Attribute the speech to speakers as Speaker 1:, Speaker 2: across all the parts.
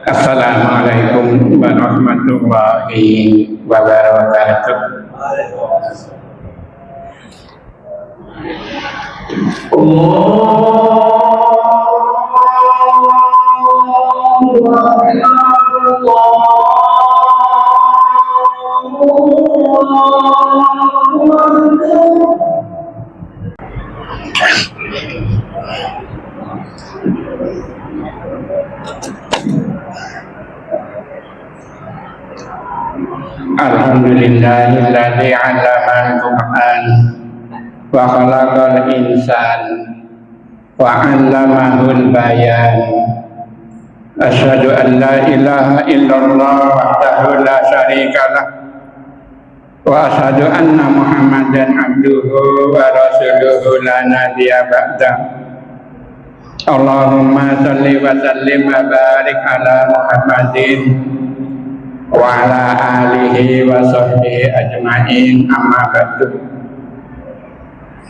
Speaker 1: Assalamualaikum warahmatullahi wabarakatuh. Alhamdulillahilladzi 'allamal Qur'an wa khalaqal insan wa 'allamahul bayan. Asyhadu an la ilaha illallah wahdahu la syarikalah wa asyhadu anna Muhammadan abduhu wa rasuluhu la nabiyya ba'dah. Allahumma shalli wa sallim wa barik ala Muhammadin wa ala alihi wa sahbihi ajma'in, amma ba'du.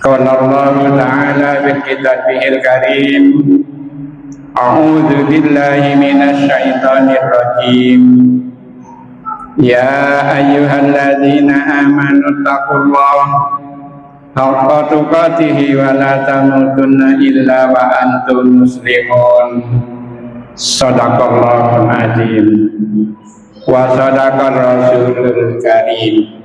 Speaker 1: Qala Allah ta'ala fi kitabihil karim, a'udzu billahi minasy syaithanir rajim. Ya ayyuhalladzina amanu taqullaha haqqa tuqatih wa la tamutunna illa wa antum muslimun. Shadaqallahul azim wa sadaqar rasulul karim.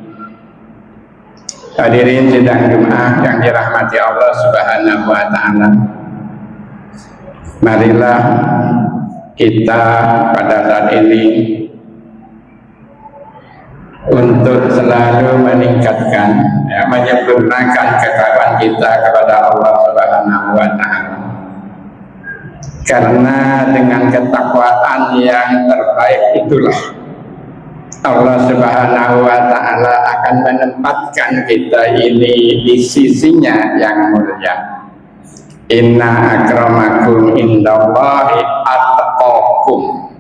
Speaker 1: Hadirin sidang Jumat yang dirahmati Allah Subhanahu wa taala. Marilah kita pada saat ini untuk selalu meningkatkan, menyempurnakan ketakwaan kita kepada Allah Subhanahu wa taala. Karena dengan ketakwaan yang terbaik itulah Allah Subhanahu wa ta'ala akan menempatkan kita ini di sisinya yang mulia. Inna akramakum indallahi atqakum.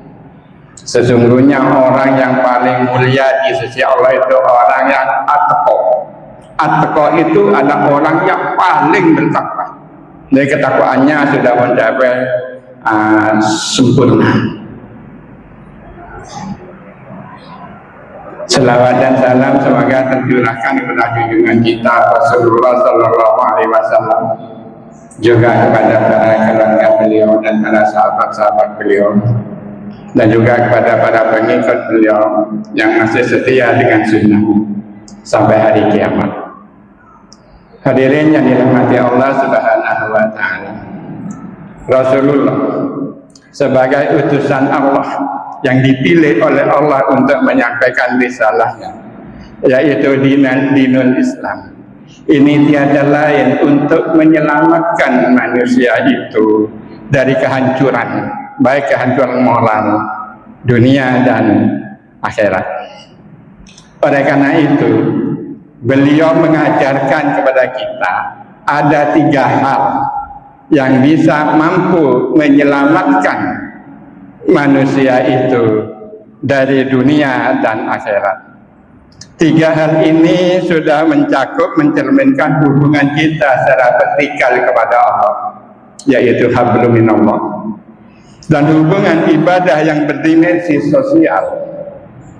Speaker 1: Sesungguhnya orang yang paling mulia di sisi Allah itu orang yang atqa. Atqa itu adalah orang yang paling bertakwa. Dari ketakwaannya sudah mencapai sempurna. Selawat dan salam semoga tercurahkan kepada junjungan kita Rasulullah Sallallahu Alaihi Wasallam, juga kepada para keluarga beliau dan para sahabat-sahabat beliau, dan juga kepada para pengikut beliau yang masih setia dengan sunnah sampai hari kiamat. Hadirin yang dirahmati Allah Subhanahu wa taala, Rasulullah sebagai utusan Allah yang dipilih oleh Allah untuk menyampaikan risalahnya, yaitu dinul Islam. Ini tiada lain untuk menyelamatkan manusia itu dari kehancuran, baik kehancuran moral dunia dan akhirat. Oleh karena itu, beliau mengajarkan kepada kita ada 3 hal yang bisa mampu menyelamatkan manusia itu dari dunia dan akhirat. 3 hal ini sudah mencerminkan hubungan kita secara vertikal kepada Allah, yaitu hablum minallah, dan hubungan ibadah yang berdimensi sosial,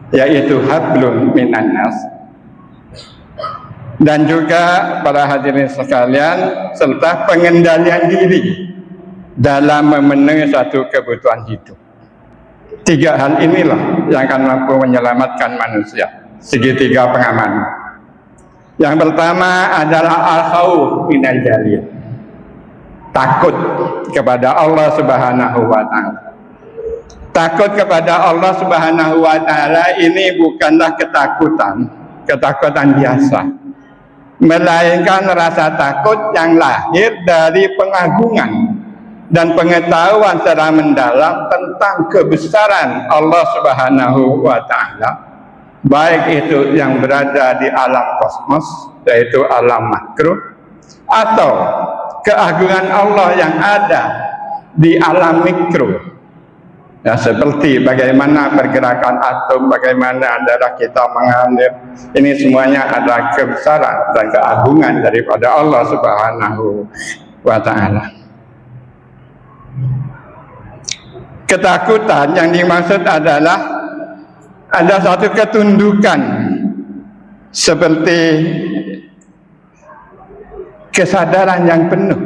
Speaker 1: yaitu hablum minannas. Dan juga para hadirin sekalian, serta pengendalian diri dalam memenuhi satu kebutuhan hidup. 3 hal inilah yang akan mampu menyelamatkan manusia, segitiga pengaman. Yang pertama adalah al-khauf minal jalil, takut kepada Allah Subhanahu wa taala. Takut kepada Allah Subhanahu wa taala ini bukanlah ketakutan biasa, melainkan rasa takut yang lahir dari pengagungan dan pengetahuan secara mendalam tentang kebesaran Allah Subhanahu wa ta'ala, baik itu yang berada di alam kosmos, yaitu alam makro, atau keagungan Allah yang ada di alam mikro, Ya, seperti bagaimana pergerakan atom, bagaimana darah kita mengalir, ini semuanya adalah kebesaran dan keagungan daripada Allah Subhanahu wa Ta'ala. Ketakutan yang dimaksud adalah ada satu ketundukan seperti kesadaran yang penuh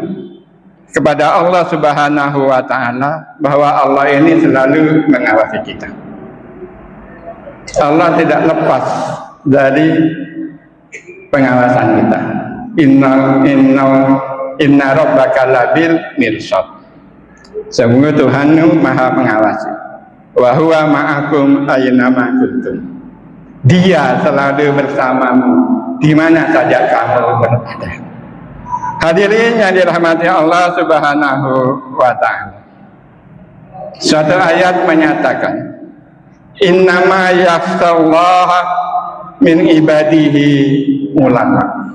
Speaker 1: kepada Allah Subhanahu wa Ta'ala bahwa Allah ini selalu mengawasi kita. Allah tidak lepas dari pengawasan kita. Inna rabbaka labil mirsad. Sungguh Tuhanmu maha mengawasi. Wa huwa ma'akum aina kuntum. Dia selalu bersamamu di mana saja kamu berada. Hadirin yang dirahmati Allah Subhanahu wa Ta'ala. Suatu ayat menyatakan, innama yakhshallaha min ibadihi ulama.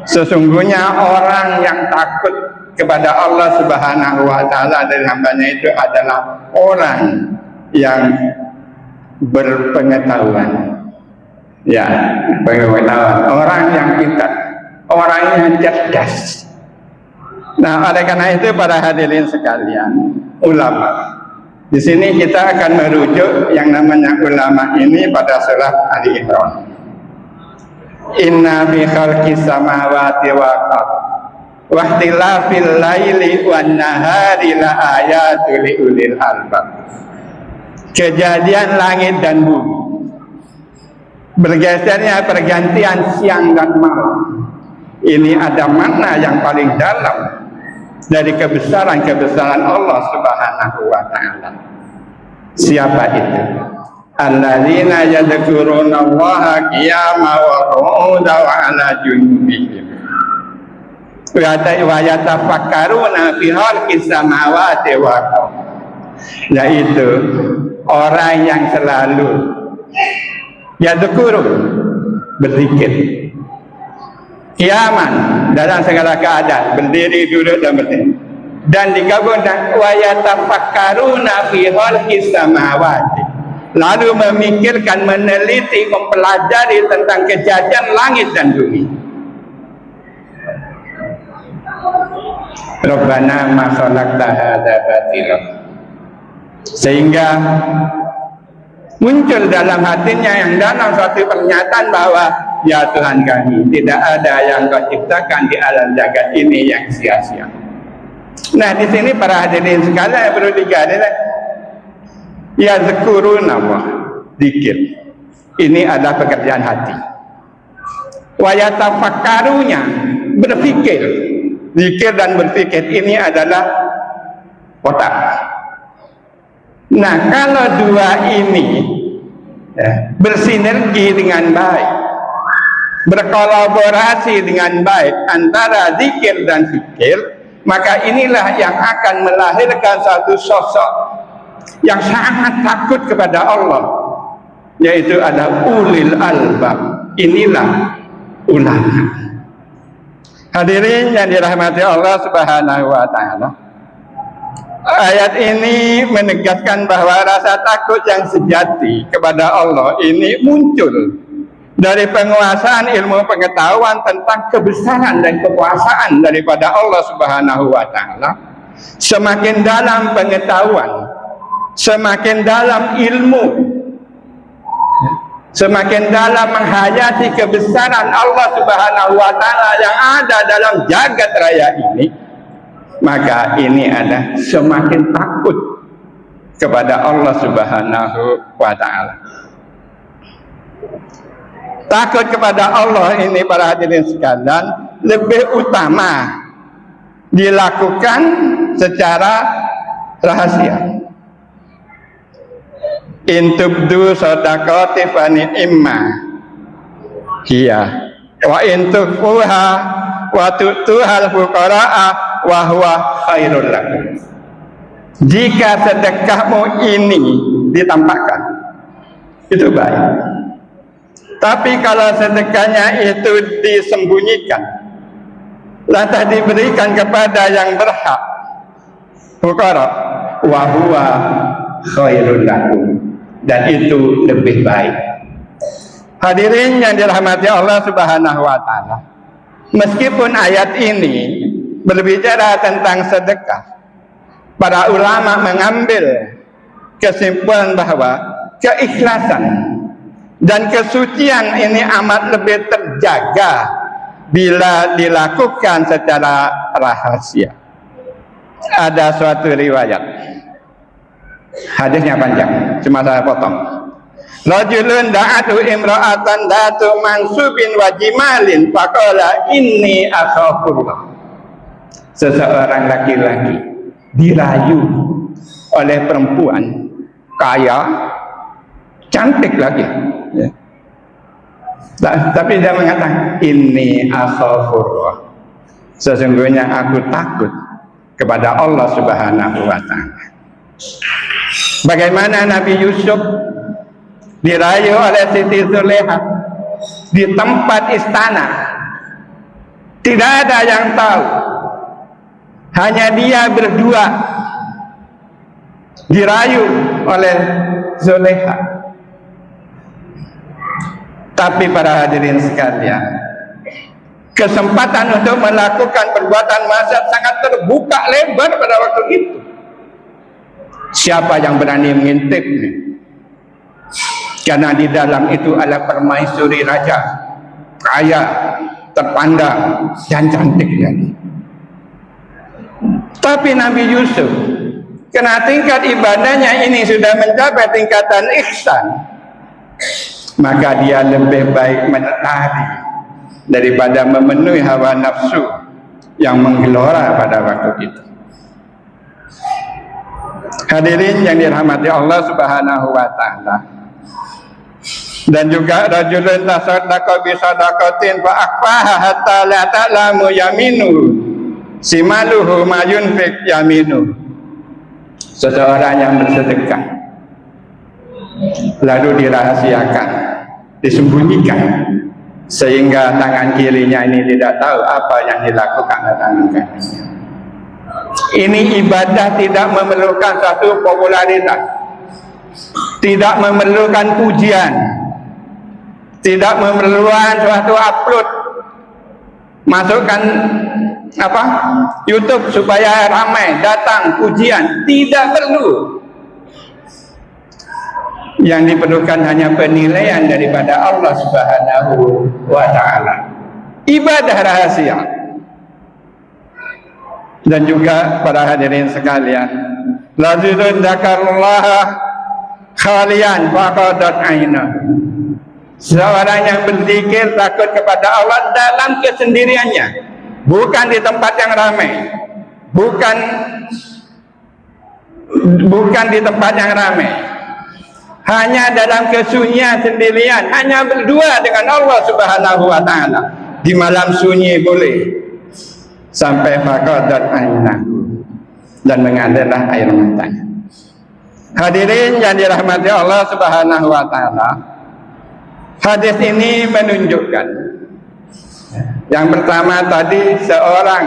Speaker 1: Sesungguhnya orang yang takut kepada Allah Subhanahu wa Ta'ala dari hambanya itu adalah orang yang berpengetahuan. Ya, pengetahuan. Orang yang pintar, orang yang cerdas. Nah, oleh karena itu para hadirin sekalian, ulama. Di sini kita akan merujuk yang namanya ulama ini pada surah Ali Imran. Inna fi khalqis samawati wal ardh wa ikhtilafil laili wan nahari la ayatul liulil albab. Kejadian langit dan bumi, bergesernya pergantian siang dan malam, ini ada makna yang paling dalam dari kebesaran-kebesaran Allah Subhanahu wa Ta'ala. Siapa itu? Alladzina yadhkurunallaha qiyaman wa qu'udan wa 'ala junubihim wa yatafakkaruna fi khalqis samawati wal ardh. Yaitu orang yang selalu yadhkurun, berzikir, qiyaman, dalam segala keadaan, berdiri, duduk dan berdiri, dan digabungkan wa yatafakkaruna fi khalqis samawati, lalu memikirkan, meneliti, mempelajari tentang kejadian langit dan bumi. Rabbana ma khalaqta hadza batila, sehingga muncul dalam hatinya yang dalam suatu pernyataan bahwa ya Tuhan kami, tidak ada yang Kau ciptakan di alam jagat ini yang sia-sia. Nah, di sini para hadirin sekalian yang perlu digarisbawahi, ya zikrunallah, zikir. Ini adalah pekerjaan hati. Wa yatafakkarunya, berpikir. Zikir dan berpikir ini adalah otak. Nah, kalau dua ini bersinergi dengan baik, berkolaborasi dengan baik antara zikir dan fikir, maka inilah yang akan melahirkan satu sosok yang sangat takut kepada Allah, yaitu ada ulil albab. Inilah ulama. Hadirin yang dirahmati Allah Subhanahu wa Ta'ala, ayat ini menegaskan bahwa rasa takut yang sejati kepada Allah ini muncul dari penguasaan ilmu pengetahuan tentang kebesaran dan kekuasaan daripada Allah Subhanahu wa Ta'ala. Semakin dalam pengetahuan, semakin dalam ilmu, semakin dalam menghayati kebesaran Allah Subhanahu wa Ta'ala yang ada dalam jagat raya ini, maka ini ada semakin takut kepada Allah Subhanahu wa Ta'ala. Takut kepada Allah ini para hadirin sekalian lebih utama dilakukan secara rahasia. Intubdu sadaqati fa ni'ma hiya wa intufuha wa tu'tuhal fuqara'a wa huwa khairul lakum. Jika sedekahmu ini ditampakkan, itu baik. Tapi kalau sedekahnya itu disembunyikan, lantas diberikan kepada yang berhak, fuqara, wa huwa khairul lakum, dan itu lebih baik. Hadirin yang dirahmati Allah Subhanahu wa taala, meskipun ayat ini berbicara tentang sedekah, para ulama mengambil kesimpulan bahwa keikhlasan dan kesucian ini amat lebih terjaga bila dilakukan secara rahasia. Ada suatu riwayat, hadisnya panjang, cuma saya potong. Rajulun da'atu imra'atan datu mansubin wa jimalin faqala inni akhafullah. Seseorang laki-laki dirayu oleh perempuan kaya, cantik lagi, ya. Tapi dia mengatakan inni akhafullah, sesungguhnya aku takut kepada Allah Subhanahu wa taala. Bagaimana Nabi Yusuf dirayu oleh Siti Zulekha di tempat istana, tidak ada yang tahu, hanya dia berdua dirayu oleh Zulekha. Tapi para hadirin sekalian, kesempatan untuk melakukan perbuatan maksiat sangat terbuka lebar pada waktu itu. Siapa yang berani mengintip? Karena di dalam itu adalah permaisuri raja, kaya, terpandang, dan cantik lagi. Tapi Nabi Yusuf, karena tingkat ibadahnya ini sudah mencapai tingkatan ihsan, maka dia lebih baik menelari daripada memenuhi hawa nafsu yang menggelora pada waktu itu. Hadirin yang dirahmati Allah Subhanahu wa taala, dan juga rajulun tasaddaqa bi sadaqatin fa akhfaha hatta la ta'lamu yaminu simaluhu ma yunfiq yaminu. Seseorang yang bersedekah lalu dirahasiakan, disembunyikan, sehingga tangan kirinya ini tidak tahu apa yang dilakukan oleh tangan kanannya. Ini ibadah tidak memerlukan satu popularitas, tidak memerlukan pujian, tidak memerlukan suatu upload, masukkan YouTube supaya ramai datang pujian, tidak perlu. Yang diperlukan hanya penilaian daripada Allah Subhanahu wa taala. Ibadah rahasia. Dan juga para hadirin sekalian, rajulun dzakarallaha khalian faqadat aina. Seorang yang berzikir takut kepada Allah dalam kesendiriannya, bukan di tempat yang ramai, bukan di tempat yang ramai, hanya dalam kesunyian sendirian, hanya berdua dengan Allah Subhanahu wa taala. Di malam sunyi boleh, sampai faqadat ainahu, dan mengalirlah air matanya. Hadirin yang dirahmati Allah Subhanahu wa taala, hadis ini menunjukkan, yang pertama tadi seorang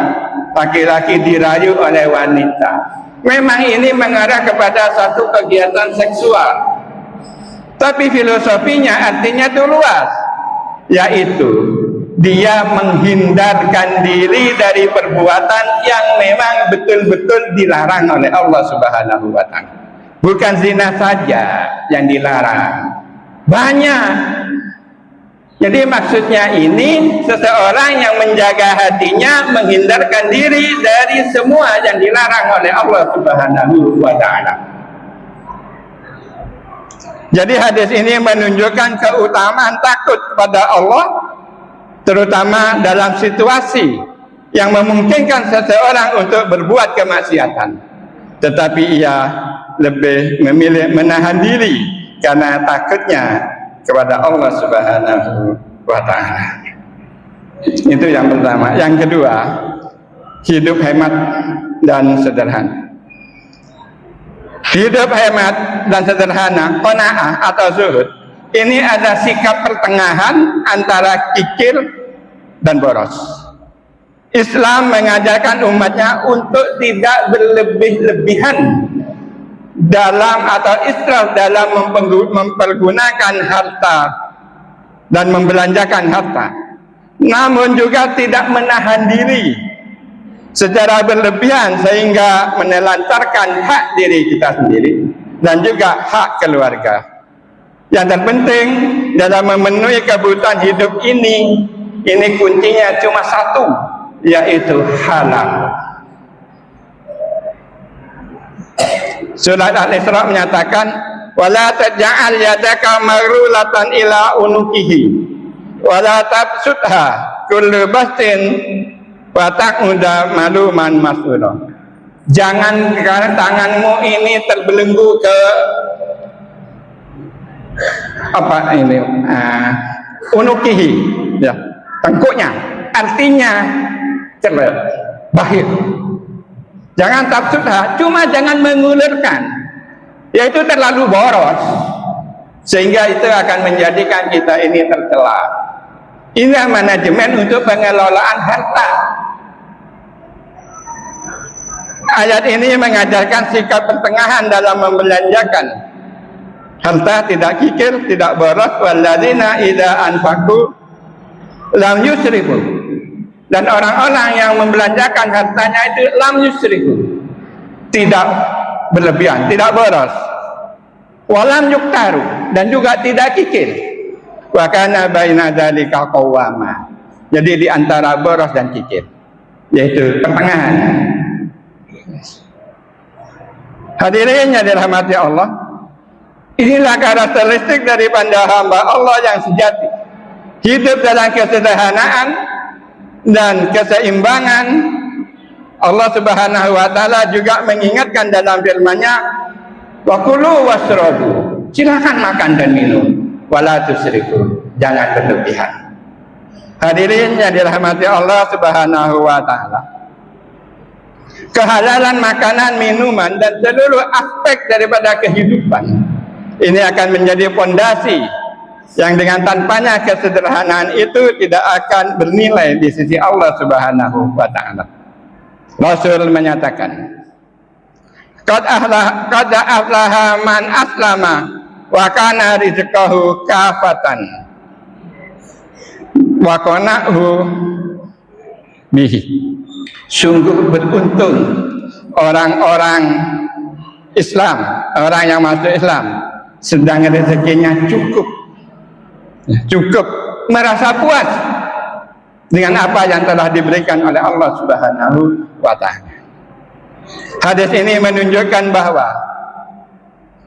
Speaker 1: laki-laki dirayu oleh wanita. Memang ini mengarah kepada satu kegiatan seksual, tapi filosofinya artinya itu luas, yaitu dia menghindarkan diri dari perbuatan yang memang betul-betul dilarang oleh Allah Subhanahu wa taala. Bukan zina saja yang dilarang, banyak. Jadi maksudnya ini seseorang yang menjaga hatinya, menghindarkan diri dari semua yang dilarang oleh Allah Subhanahu wa taala. Jadi hadis ini menunjukkan keutamaan takut kepada Allah, terutama dalam situasi yang memungkinkan seseorang untuk berbuat kemaksiatan, tetapi ia lebih memilih menahan diri karena takutnya kepada Allah Subhanahu wa taala. Itu yang pertama. Yang kedua, hidup hemat dan sederhana. Hidup hemat dan sederhana, qanaah atau zuhud, ini ada sikap pertengahan antara kikir dan boros. Islam mengajarkan umatnya untuk tidak berlebih-lebihan dalam atau israf dalam mempergunakan harta dan membelanjakan harta, namun juga tidak menahan diri secara berlebihan sehingga menelantarkan hak diri kita sendiri dan juga hak keluarga. Yang terpenting dalam memenuhi kebutuhan hidup ini kuncinya cuma satu, yaitu halal. Surat Al-Isra menyatakan, wala taj'al yadaka maghlulatan ila unukihi wala tabsutha kullu bastin wa taq'uda maluman masrura. Jangan tanganmu ini terbelenggu ke unukihi, ya, tengkuknya, artinya celat, bahir. Jangan tabsutha, cuma jangan mengulurkan, yaitu terlalu boros, sehingga itu akan menjadikan kita ini tercela. Inilah manajemen untuk pengelolaan harta. Ayat ini mengajarkan sikap pertengahan dalam membelanjakan harta, tidak kikir, tidak boros. Walladzina idza anfaqu lam yusrifu, dan orang-orang yang membelanjakan hartanya itu lam yusrifu, tidak berlebihan, tidak boros. Walam yuktaru, dan juga tidak kikir. Wa kana baina dzalika qawama, jadi di antara boros dan kikir, yaitu pertengahan. Hadirin yang dirahmati Allah, inilah karakteristik daripada hamba Allah yang sejati, hidup dalam kesederhanaan dan keseimbangan. Allah Subhanahu wa taala juga mengingatkan dalam firman-Nya, wa kulu wasrabu, silakan makan dan minum, wala tusrifu, jangan berlebihan. Hadirin yang dirahmati Allah Subhanahu wa taala, kehalalan makanan, minuman, dan seluruh aspek daripada kehidupan ini akan menjadi fondasi yang dengan tanpanya kesederhanaan itu tidak akan bernilai di sisi Allah Subhanahu wa taala. Rasul menyatakan, qad aflaha man aslama wa kana rizqahu kafatan wa qana'hu bihi. Sungguh beruntung orang-orang Islam, orang yang masuk Islam, sedang rezekinya cukup, merasa puas dengan apa yang telah diberikan oleh Allah Subhanahu wa taala. Hadis ini menunjukkan bahwa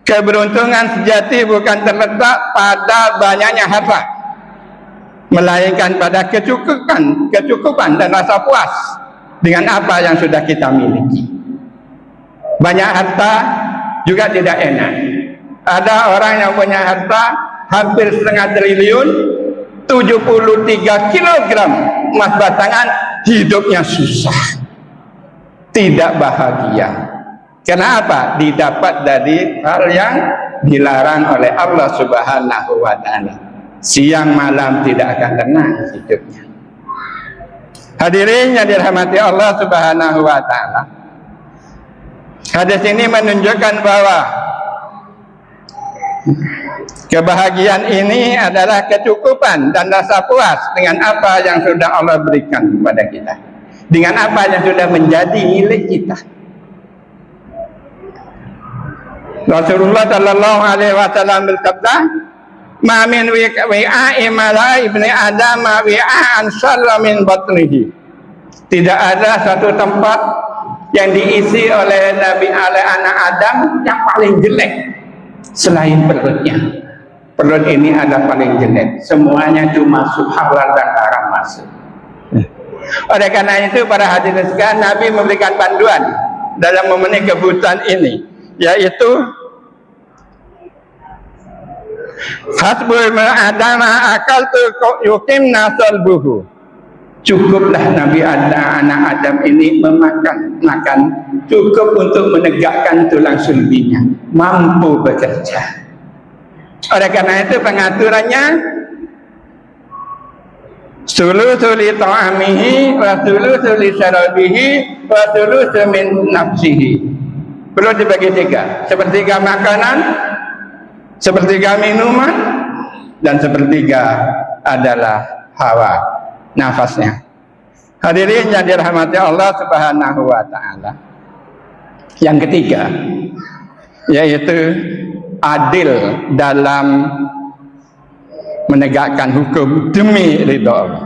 Speaker 1: keberuntungan sejati bukan terletak pada banyaknya harta, melainkan pada kecukupan dan rasa puas dengan apa yang sudah kita miliki. Banyak harta juga tidak enak. Ada orang yang punya harta hampir 0,5 triliun, 73 kilogram emas batangan, hidupnya susah, tidak bahagia. Kenapa? Didapat dari hal yang dilarang oleh Allah Subhanahu wa taala. Siang malam tidak akan tenang hidupnya. Hadirin yang dirahmati Allah Subhanahu wa taala, hadis ini menunjukkan bahwa kebahagiaan ini adalah kecukupan dan rasa puas dengan apa yang sudah Allah berikan kepada kita, dengan apa yang sudah menjadi milik kita. Rasulullah sallallahu alaihi wasallam bersabda, "Ma min wi'a'i mala ibni Adam wi'a'an syarra min batnihi." Tidak ada satu tempat yang diisi oleh anak Adam yang paling jelek selain perutnya. Perut ini ada paling jelek, semuanya cuma halal dan haram masuk. Oleh karena itu para hadirin sekalian, Nabi memberikan panduan dalam memenuhi kebutuhan ini, yaitu hasbul adama akaltu yuqimna salbuhu. Cukuplah Nabi anak Adam ini makan cukup untuk menegakkan tulang sulbinya, mampu bekerja. Oleh karena itu pengaturannya sulusu li ta'amihi wa sulusu li syarabihi wa sulusu min nafsihi. perlu dibagi tiga: sepertiga makanan, sepertiga minuman, dan sepertiga adalah hawa nafasnya. Hadirin yang dirahmati Allah Subhanahu wa taala. Yang ketiga yaitu adil dalam menegakkan hukum demi ridha Allah.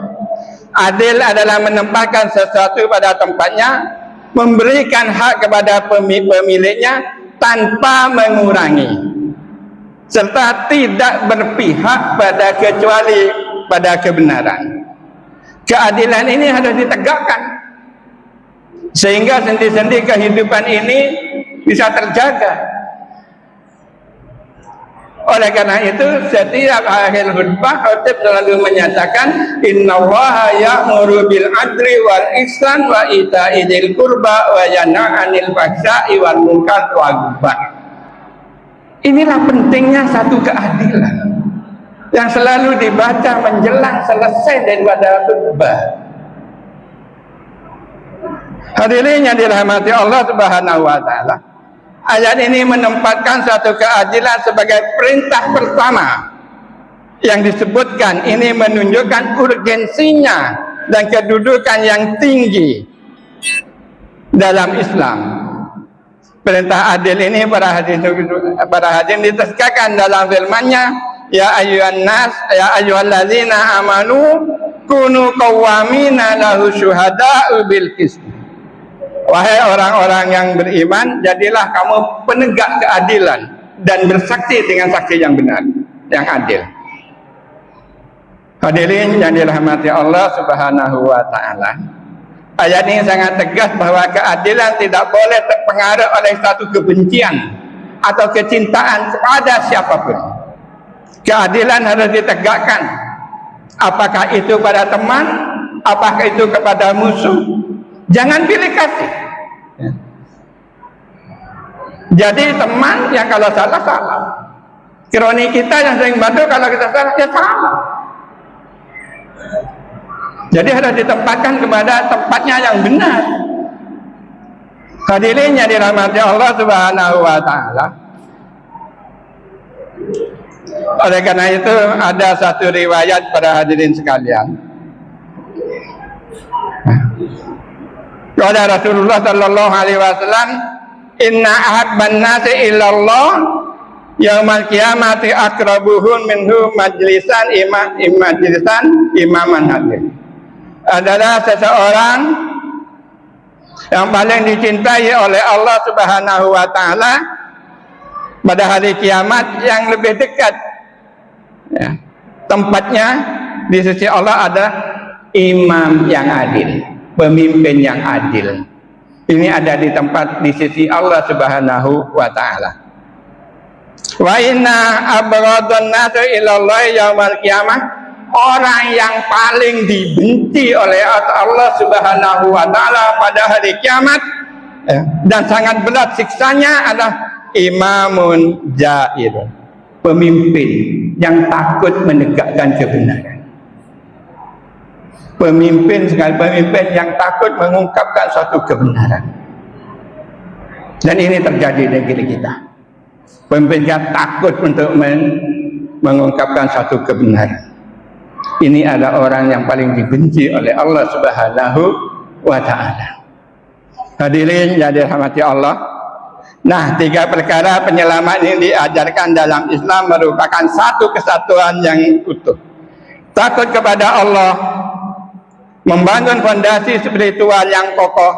Speaker 1: Adil adalah menempatkan sesuatu pada tempatnya, memberikan hak kepada pemiliknya tanpa mengurangi, serta tidak berpihak pada kecuali pada kebenaran. Keadilan ini harus ditegakkan sehingga sendi-sendi kehidupan ini bisa terjaga. Oleh karena itu, setiap akhir khutbah khatib selalu menyatakan innallaha ya'muru bil adli wal ihsan wa ita'i dzil qurba wa yanha 'anil fahsya'i wal munkar wal baghi. Inilah pentingnya satu keadilan yang selalu dibaca menjelang selesai daripada khutbah. Hadirin yang dirahmati Allah Subhanahu wa taala, ayat ini menempatkan satu keadilan sebagai perintah pertama yang disebutkan. Ini menunjukkan urgensinya dan kedudukan yang tinggi dalam Islam. Perintah adil ini para hadirin ditegaskan dalam firman-Nya, ya ayyuhan nas ya ayyuhalladzina amanu kunu qawwamina lahu syuhada'u bil qist. Wahai orang-orang yang beriman, jadilah kamu penegak keadilan dan bersaksi dengan saksi yang benar, yang adil. Hadirin yang dirahmati Allah Subhanahu wa taala. Ayat ini sangat tegas bahwa keadilan tidak boleh terpengaruh oleh satu kebencian atau kecintaan kepada siapapun. Keadilan harus ditegakkan, apakah itu pada teman, apakah itu kepada musuh. Jangan pilih kasih. Jadi teman yang kalau salah, salah. Kroni kita yang sering bantu, kalau kita salah, ya salah. Jadi harus ditempatkan kepada tempatnya yang benar. Hadirin yang dirahmati Allah Subhanahu wa taala. Oleh karena itu ada satu riwayat para hadirin sekalian. Kata Rasulullah sallallahu alaihi wasallam, inna ahabban nasi illallah yaumal qiyamati akrabuhum minhu majlisan imaman hadir. Adalah seseorang yang paling dicintai oleh Allah Subhanahu wa taala pada hari kiamat, yang lebih dekat ya, tempatnya di sisi Allah ada imam yang adil, pemimpin yang adil. Ini ada di tempat di sisi Allah Subhanahu wa taala. Wa inna abghadun nasi ilallahi yaumal qiyamah, orang yang paling dibenci oleh Allah Subhanahu wa taala pada hari kiamat dan sangat berat siksanya adalah imamun jair, pemimpin yang takut menegakkan kebenaran. Pemimpin yang takut mengungkapkan suatu kebenaran. Dan ini terjadi di negeri kita. Pemimpin yang takut untuk mengungkapkan suatu kebenaran. Ini adalah orang yang paling dibenci oleh Allah Subhanahu wa taala. Hadirin yang dirahmati Allah. Nah, tiga perkara penyelamat ini diajarkan dalam Islam merupakan satu kesatuan yang utuh. Takut kepada Allah, membangun fondasi spiritual yang kokoh,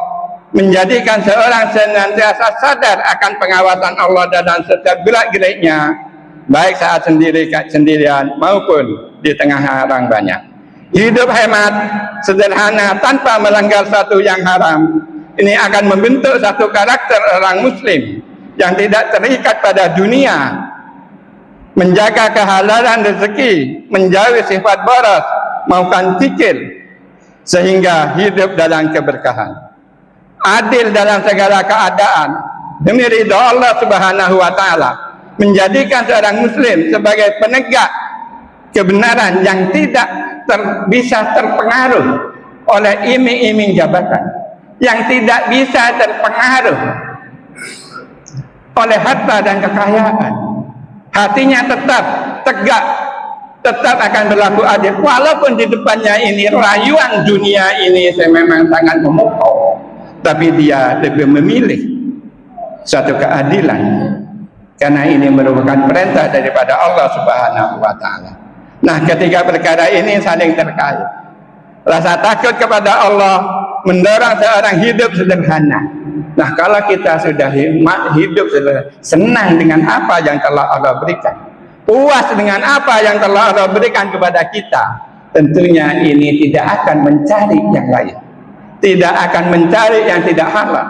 Speaker 1: menjadikan seorang senantiasa sadar akan pengawasan Allah dalam setiap gerak-geriknya, baik saat sendirian maupun di tengah orang banyak. Hidup hemat, sederhana, tanpa melanggar satu yang haram. Ini akan membentuk satu karakter orang muslim yang tidak terikat pada dunia, menjaga kehalalan rezeki, menjauhi sifat boros maupun fikir, sehingga hidup dalam keberkahan. Adil dalam segala keadaan demi ridha Allah Subhanahu wa taala, menjadikan seorang muslim sebagai penegak kebenaran yang tidak bisa terpengaruh oleh iming-iming jabatan, yang tidak bisa terpengaruh oleh harta dan kekayaan. Hatinya tetap tegak, tetap akan berlaku adil, walaupun di depannya ini rayuan dunia ini memang sangat memukau, tapi dia lebih memilih satu keadilan, karena ini merupakan perintah daripada Allah Subhanahu wa Ta'ala. Nah, ketika perkara ini saling terkait, rasa takut kepada Allah mendorong seorang hidup sederhana. Nah, kalau kita sudah hidup sederhana, senang dengan apa yang telah Allah berikan, puas dengan apa yang telah Allah berikan kepada kita, tentunya ini tidak akan mencari yang lain, tidak akan mencari yang tidak halal,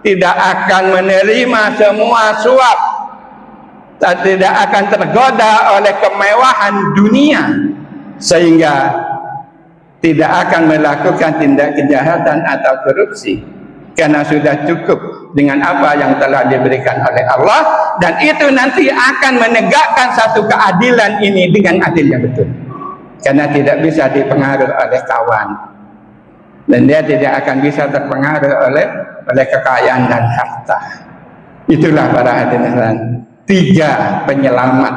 Speaker 1: tidak akan menerima semua suap, tidak akan tergoda oleh kemewahan dunia, sehingga tidak akan melakukan tindak kejahatan atau korupsi, karena sudah cukup dengan apa yang telah diberikan oleh Allah, dan itu nanti akan menegakkan satu keadilan ini dengan adil yang betul, karena tidak bisa dipengaruhi oleh kawan, dan dia tidak akan bisa terpengaruh oleh kekayaan dan harta. Itulah para hadirin, 3 penyelamat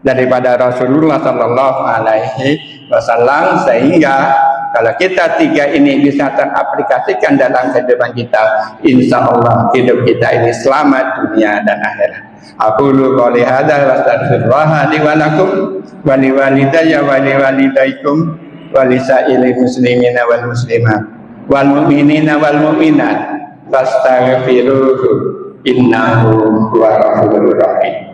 Speaker 1: daripada Rasulullah Sallallahu Alaihi Wasallam, sehingga kalau kita 3 ini bisa teraplikasikan dalam kehidupan kita, insya Allah hidup kita ini selamat dunia dan akhirat. Aqulu qouli hadza wa astaghfirullah li wa lakum wa li walidayya wa li walidaykum wa li sa'ilil muslimina wal muslimat wal mu'minina wal mu'minat fastaghfiruhu innahu huwal ghafurur rahim.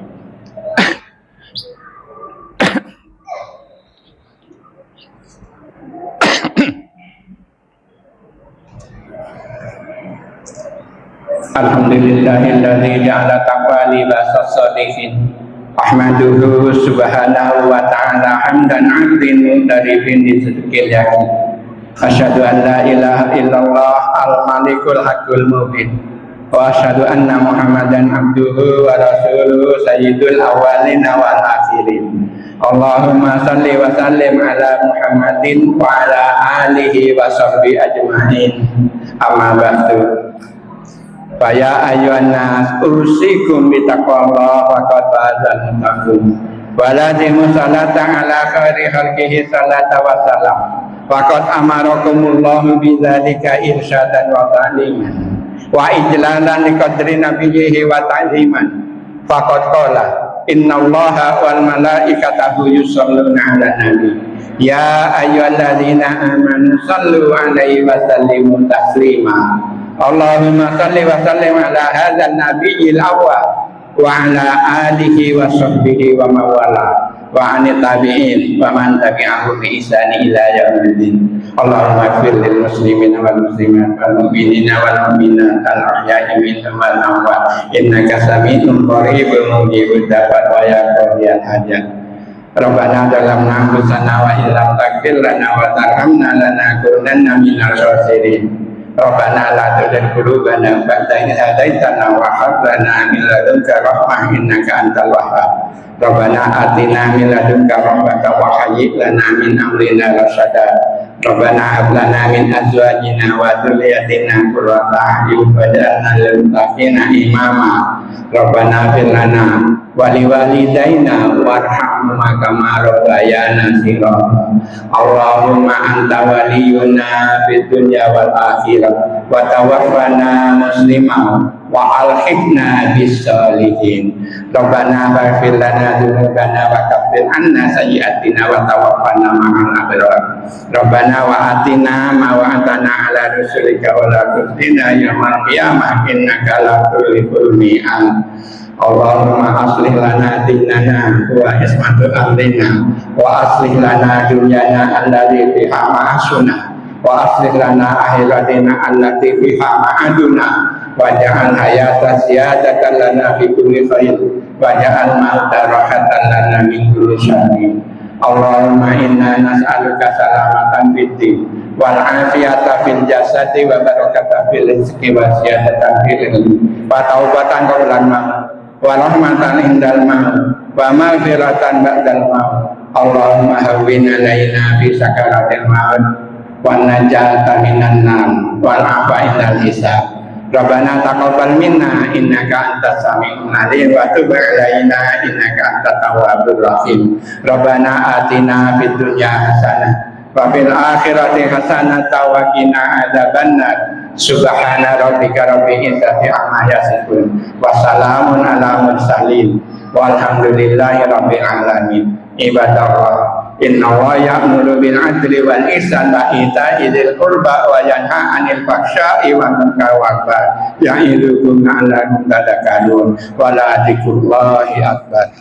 Speaker 1: Alhamdulillahilladzi ja'ala taqwa libasas shalihin. Ahmaduhu subhanahu wa ta'ala hamdan 'abdin mutarifin bi sidqil yaqin. Asyhadu an la ilaha illallah al-malikul haqqul mubin. Wa asyhadu anna Muhammadan abduhu wa rasuluhu sayyidul awwalin wal akhirin. Allahumma shalli wa sallim ala Muhammadin wa ala alihi wa sahbihi ajma'in. Amma ba'du. Faya ayyuhan nas usikum bi taqwallah faqad fazal muttaqun wa lazimu salatan ala khairi khalqihi salata wa salam faqad amarakumullahu bidzalika irsyadan wa ta'liman wa ijlalan liqadri nabiyhi wa ta'ziman faqad qala innallaha wal malaikatahu yusholluna 'alan nabi ya ayyuhalladzina amanu shallu 'alaihi wa sallimu taslima. Allahumma salli wa sallim ala hadzal nabiyil awwal wa ala alihi wa sahbihi wa mawala wa ani tabi'in wa man tabi'ahu bi ihsani ila yaumiddin. Allahumma ighfir lil muslimina wal muslimat wal mu'minina wal mu'minat al ahya'i minhum wal amwat innaka sami'un qaribun mujibud da'wat wa ya qadiyal hajat. Rabbana zalamna anfusana wa illam taghfir lana wa tarhamna lanakunanna minal khasirin. Rabbana la tuzigh qulubana ba'da idh hadaitana wa hab lana min ladunka rahmah innaka antal wahhab. Rabbana atina min ladunka rahmatan wa hayyi lana min amrina rasyada. Rabbana hab lana min azwajina wa dhurriyyatina qurrata a'yun waj'alna lil muttaqina imama. Rabbana fir lana wa liwalidayna warhamhuma kama rabbayana shighara. Allahumma anta waliyuna fid dunya wal akhirah wa tawaffana musliman wa alhiqna bis sholihin. Rabbana faghfir lana dzunubana wa kaffir 'anna sayyi'atina wa tawaffana ma'al abrar. Rabbana wa atina ma wa'adtana 'ala rusulika wa la tukhzina yaumal qiyamah innaka la tukhliful mi'ad. Allahumma aslih lana dinana wa ismatu amrina wa aslih lana dunyana allati fiha ma'asuna wa aslih lana akhiratina allati fiha ma'aduna waj'al hayata ziyadatan lana fi kulli khair waj'al mauta rahatan lana min kulli syarr. Allahumma inna nas'aluka salamatan fid din wal afiyata fil jasadi wa barakatan fil rizqi wa ziyadatan fil ilmi wa taubatan qabla al-maut wa rahmatan indal maut wa maghfiratan ba'dal maut. Allahumma hawwin alaina fi sakaratil maut wa najata minan nar wal afa indal hisab Rabbana taqabbal minna innaka antas samiul alim wa tub alaina innaka antat tawwabur rahim. Rabbana atina fid dunya hasanah wa fil akhirati hasanah wa qina adzabannar. Subhana rabbika rabbil izzati amma yasifun wa salamun ala mursalin walhamdulillahi rabbil alamin. Ibadallah, inna wa ya'muru bil adli wal ihsan wa ita'i dzil qurba wa yanha 'anil fahsya'i wal munkari wal baghi ya'idukum la'allakum tadhakkarun wa la dzikrullahi akbar.